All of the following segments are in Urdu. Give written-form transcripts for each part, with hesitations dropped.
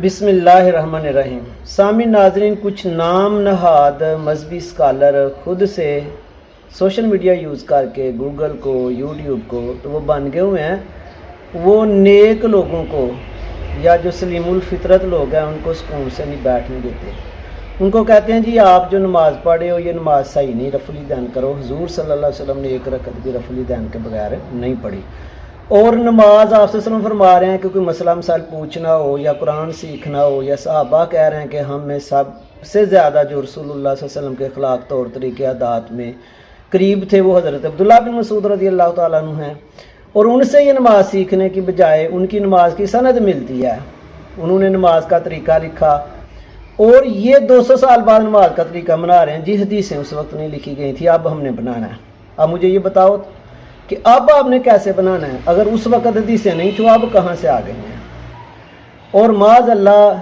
بسم اللہ الرحمن الرحیم۔ سامعین ناظرین، کچھ نام نہاد مذہبی اسکالر خود سے سوشل میڈیا یوز کر کے گوگل کو، یوٹیوب کو، تو وہ بن گئے ہوئے ہیں، وہ نیک لوگوں کو یا جو سلیم الفطرت لوگ ہیں ان کو سکون سے نہیں بیٹھنے دیتے۔ ان کو کہتے ہیں جی آپ جو نماز پڑھے ہو یہ نماز صحیح نہیں، رفع الیدین کرو۔ حضور صلی اللہ علیہ وسلم نے ایک رکعت بھی رفع الیدین کے بغیر نہیں پڑھی، اور نماز آپ سے وسلم فرما رہے ہیں کہ کوئی مسئلہ مسائل پوچھنا ہو یا قرآن سیکھنا ہو، یا صحابہ کہہ رہے ہیں کہ ہم میں سب سے زیادہ جو رسول اللہ صلی اللہ علیہ وسلم کے اخلاق طور طریقے عادات میں قریب تھے وہ حضرت عبداللہ بن مسعود رضی اللہ تعالیٰ عنہ ہیں، اور ان سے یہ نماز سیکھنے کی بجائے ان کی نماز کی سند ملتی ہے۔ انہوں نے نماز کا طریقہ لکھا اور یہ 200 سال بعد نماز کا طریقہ بنا رہے ہیں۔ جی حدیثیں اس وقت نہیں لکھی گئی تھی، اب ہم نے بنانا ہے۔ اب مجھے یہ بتاؤ کہ اب آپ نے کیسے بنانا ہے؟ اگر اس وقت حدیثیں نہیں تو اب کہاں سے آ گئی ہیں؟ اور معاذ اللہ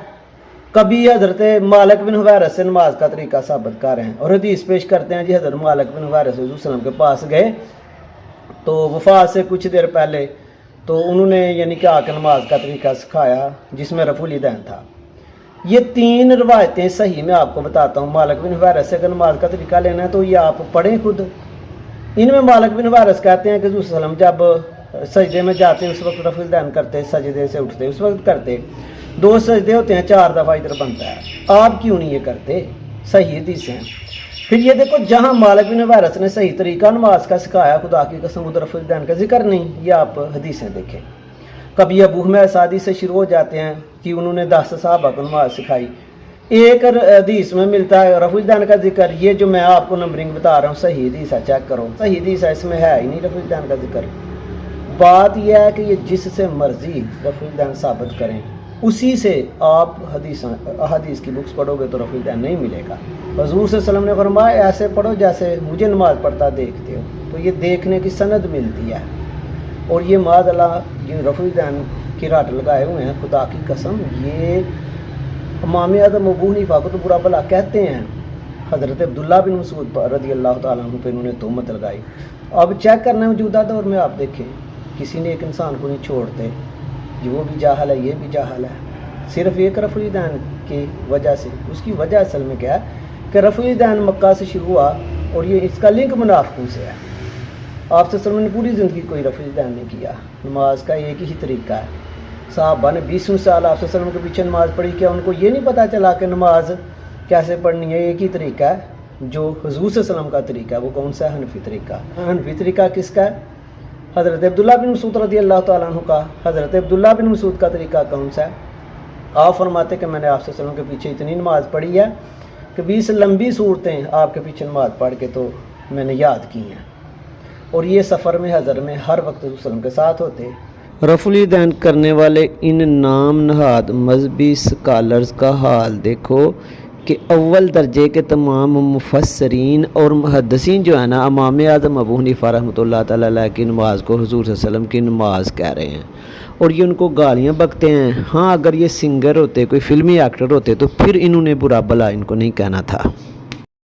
کبھی حضرت مالک بن حویرث سے نماز کا طریقہ ثابت کر رہے ہیں اور حدیث پیش کرتے ہیں جی حضرت مالک بن حویرث حضور صلی اللہ علیہ وسلم کے پاس گئے تو وفات سے کچھ دیر پہلے، تو انہوں نے یعنی کہ آ کے نماز کا طریقہ سکھایا جس میں رفع الیدین تھا۔ یہ 3 روایتیں صحیح میں آپ کو بتاتا ہوں۔ مالک بن حویرث سے اگر نماز کا طریقہ لینا ہے تو یہ آپ پڑھیں خود۔ ان میں مالک بن حویرث کہتے ہیں کہ حضور صلی اللہ علیہ وسلم جب سجدے میں جاتے ہیں اس وقت رفع الیدین کرتے، سجدے سے اٹھتے اس وقت کرتے۔ 2 سجدے ہوتے ہیں، 4 دفعہ ادھر بنتا ہے، آپ کیوں نہیں یہ کرتے؟ صحیح حدیث ہیں۔ پھر یہ دیکھو جہاں مالک بن حویرث نے صحیح طریقہ نماز کا سکھایا، خدا کی قسم ادھر رفع الیدین کا ذکر نہیں۔ یہ آپ حدیثیں دیکھیں۔ کبھی ابو حمید سعدی سے شروع ہو جاتے ہیں کہ انہوں نے 10 صحابہ کو نماز سکھائی، ایک حدیث میں ملتا ہے رفع الیدین کا ذکر۔ یہ جو میں آپ کو نمبرنگ بتا رہا ہوں صحیح حدیث ہے، چیک کرو، صحیح حدیث ہے، اس میں ہے ہی نہیں رفع الیدین کا ذکر۔ بات یہ ہے کہ یہ جس سے مرضی رفع الیدین ثابت کریں، اسی سے آپ حدیث کی بکس پڑھو گے تو رفع الیدین نہیں ملے گا۔ حضور صلی اللہ علیہ وسلم نے فرمایا ایسے پڑھو جیسے مجھے نماز پڑھتا دیکھتے ہو، تو یہ دیکھنے کی سند ملتی ہے۔ اور یہ معاذ اللہ جن رفع الیدین کی راٹ لگائے ہوئے ہیں، خدا کی قسم یہ امام اعظم ابو حنیفہ کو تو برا بھلا کہتے ہیں، حضرت عبداللہ بن مسعود رضی اللہ تعالیٰ عنہ پہ انہوں نے تہمت لگائی۔ اب چیک کرنا ہے موجودہ دور میں، آپ دیکھیں کسی نے ایک انسان کو نہیں چھوڑتے، وہ بھی جاہل ہے یہ بھی جاہل ہے، صرف ایک رفع الیدین کی وجہ سے۔ اس کی وجہ اصل میں کیا ہے کہ رفع الیدین مکہ سے شروع ہوا، اور یہ اس کا لنک منافقوں سے ہے۔ آپ سے وسلم نے پوری زندگی کوئی رفع الیدین نہیں کیا، نماز کا ایک ہی طریقہ ہے۔ صحابہ نے 20 سال آپ سے وسلم کے پیچھے نماز پڑھی، کیا ان کو یہ نہیں پتہ چلا کہ نماز کیسے پڑھنی ہے؟ ایک ہی طریقہ ہے جو حضور صلی اللہ علیہ وسلم کا طریقہ ہے، وہ کون سا ہے؟ حنفی طریقہ۔ حنفی طریقہ کس کا ہے؟ حضرت عبداللہ بن مسعود رضی اللہ تعالیٰ عنہ کا۔ حضرت عبداللہ بن مسعود کا طریقہ کون سا ہے؟ آپ فرماتے کہ میں نے آپ سے وسلم کے پیچھے اتنی نماز پڑھی ہے کہ 20 لمبی صورتیں آپ کے پیچھے نماز پڑھ کے تو میں نے یاد کی ہیں، اور یہ سفر میں حضر میں ہر وقت حضور صلی اللہ علیہ وسلم کے ساتھ ہوتے۔ رفع الیدین کرنے والے ان نام نہاد مذہبی اسکالرز کا حال دیکھو کہ اول درجے کے تمام مفسرین اور محدثین جو ہے نا، امام اعظم ابو حنیفہ رحمۃ اللہ تعالیٰ علیہ کی نماز کو حضور صلی اللہ علیہ وسلم کی نماز کہہ رہے ہیں، اور یہ ان کو گالیاں بکتے ہیں۔ ہاں اگر یہ سنگر ہوتے، کوئی فلمی ایکٹر ہوتے تو پھر انہوں نے برا بھلا ان کو نہیں کہنا تھا۔